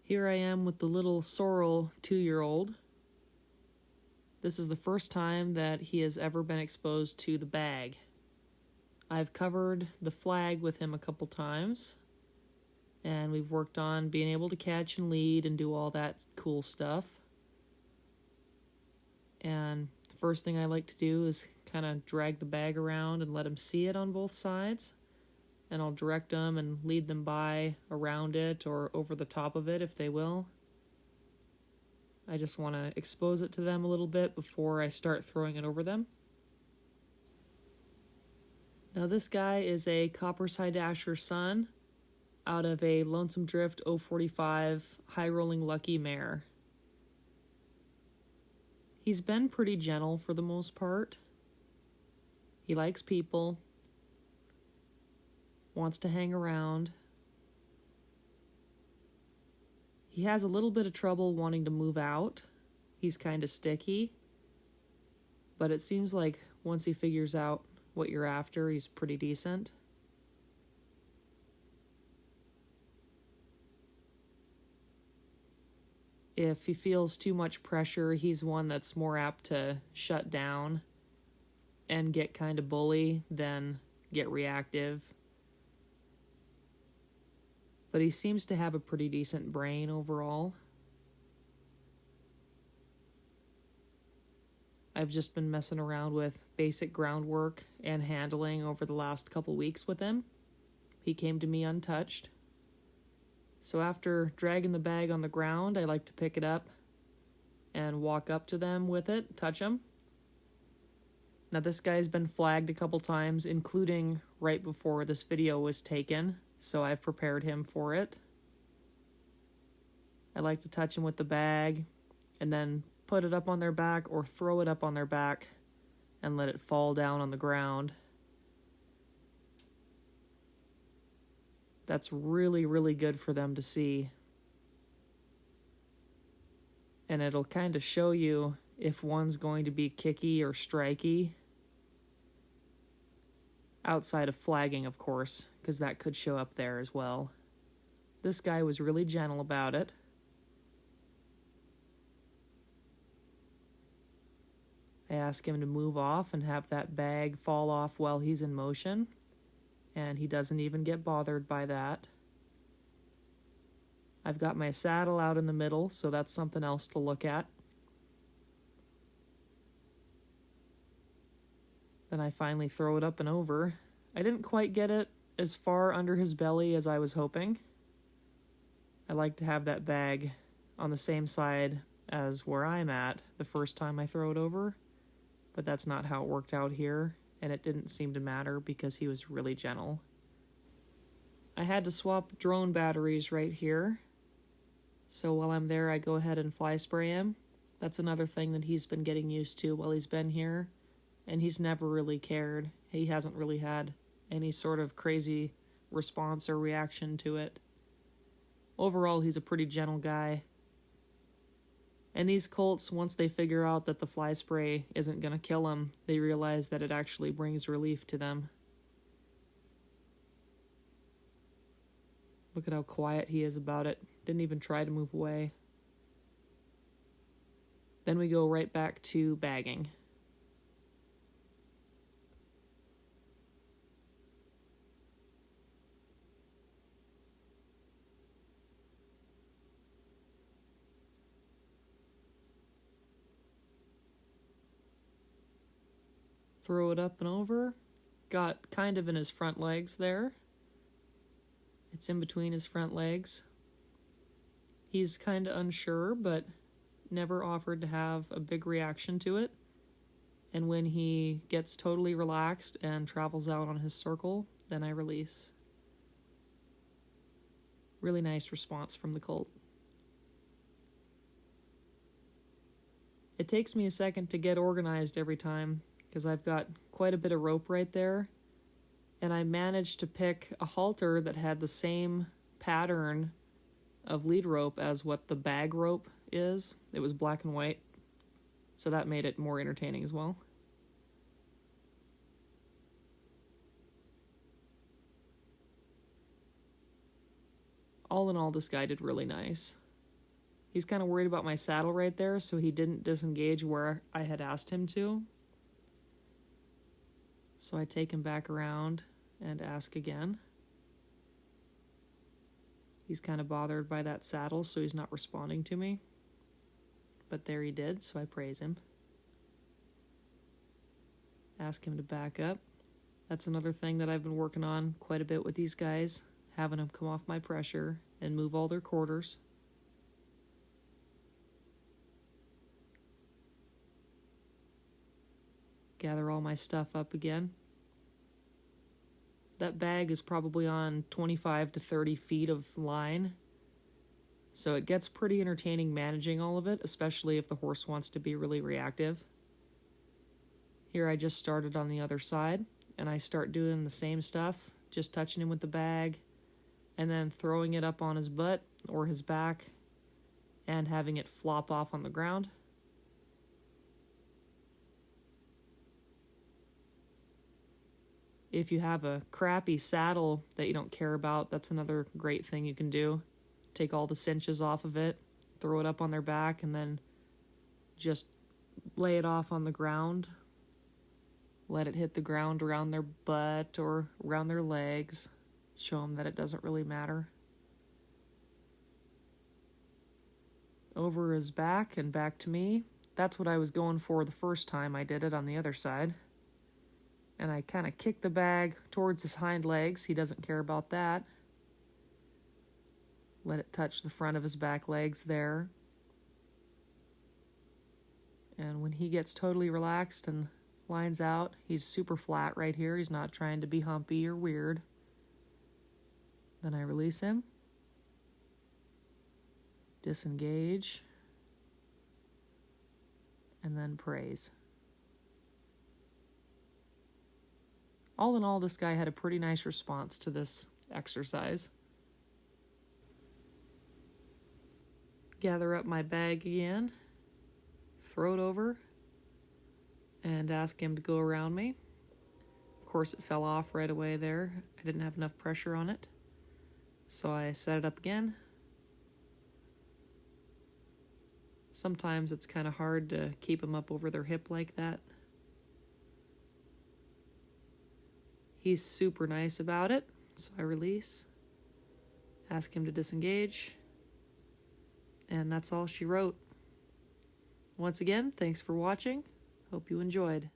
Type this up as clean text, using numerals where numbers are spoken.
Here I am with the little Sorrel 2-year-old. This is the first time that he has ever been exposed to the bag. I've covered the flag with him a couple times, and we've worked on being able to catch and lead and do all that cool stuff. And the first thing I like to do is kind of drag the bag around and let him see it on both sides. And I'll direct them and lead them by around it or over the top of it if they will. I just want to expose it to them a little bit before I start throwing it over them. Now this guy is a Copper Side Dasher son out of a Lonsum Drift 045 High Rolling Lucky mare. He's been pretty gentle for the most part. He likes people, wants to hang around. He has a little bit of trouble wanting to move out. He's kind of sticky, but it seems like once he figures out what you're after, he's pretty decent. If he feels too much pressure, he's one that's more apt to shut down and get kind of bully than get reactive. But he seems to have a pretty decent brain overall. I've just been messing around with basic groundwork and handling over the last couple weeks with him. He came to me untouched. So after dragging the bag on the ground, I like to pick it up and walk up to them with it, touch them. Now this guy's been flagged a couple times, including right before this video was taken, so I've prepared him for it. I like to touch him with the bag and then put it up on their back or throw it up on their back and let it fall down on the ground. That's really, really good for them to see. And it'll kind of show you if one's going to be kicky or striky. Outside of flagging, of course, because that could show up there as well. This guy was really gentle about it. I ask him to move off and have that bag fall off while he's in motion, and he doesn't even get bothered by that. I've got my saddle out in the middle, so that's something else to look at. Then I finally throw it up and over. I didn't quite get it as far under his belly as I was hoping. I like to have that bag on the same side as where I'm at the first time I throw it over, but that's not how it worked out here, and it didn't seem to matter because he was really gentle. I had to swap drone batteries right here, so while I'm there I go ahead and fly spray him. That's another thing that he's been getting used to while he's been here, and he's never really cared. He hasn't really had any sort of crazy response or reaction to it. Overall, he's a pretty gentle guy. And these colts, once they figure out that the fly spray isn't going to kill them, they realize that it actually brings relief to them. Look at how quiet he is about it. Didn't even try to move away. Then we go right back to bagging. Throw it up and over. Got kind of in his front legs there. It's in between his front legs. He's kind of unsure, but never offered to have a big reaction to it. And when he gets totally relaxed and travels out on his circle, then I release. Really nice response from the colt. It takes me a second to get organized every time, because I've got quite a bit of rope right there, and I managed to pick a halter that had the same pattern of lead rope as what the bag rope is. It was black and white, so that made it more entertaining as well. All in all, this guy did really nice. He's kind of worried about my saddle right there, so he didn't disengage where I had asked him to. So I take him back around and ask again. He's kind of bothered by that saddle, so he's not responding to me. But there he did, so I praise him. Ask him to back up. That's another thing that I've been working on quite a bit with these guys, having them come off my pressure and move all their quarters. Gather all my stuff up again. That bag is probably on 25 to 30 feet of line, so it gets pretty entertaining managing all of it, especially if the horse wants to be really reactive. Here I just started on the other side, and I start doing the same stuff, just touching him with the bag, and then throwing it up on his butt or his back, and having it flop off on the ground. If you have a crappy saddle that you don't care about, that's another great thing you can do. Take all the cinches off of it, throw it up on their back, and then just lay it off on the ground. Let it hit the ground around their butt or around their legs. Show them that it doesn't really matter. Over his back and back to me. That's what I was going for the first time I did it on the other side. And I kind of kick the bag towards his hind legs. He doesn't care about that. Let it touch the front of his back legs there. And when he gets totally relaxed and lines out, he's super flat right here. He's not trying to be humpy or weird. Then I release him. Disengage. And then praise. All in all, this guy had a pretty nice response to this exercise. Gather up my bag again, throw it over, and ask him to go around me. Of course, it fell off right away there. I didn't have enough pressure on it, so I set it up again. Sometimes it's kind of hard to keep them up over their hip like that. He's super nice about it, so I release, ask him to disengage, and that's all she wrote. Once again, thanks for watching. Hope you enjoyed.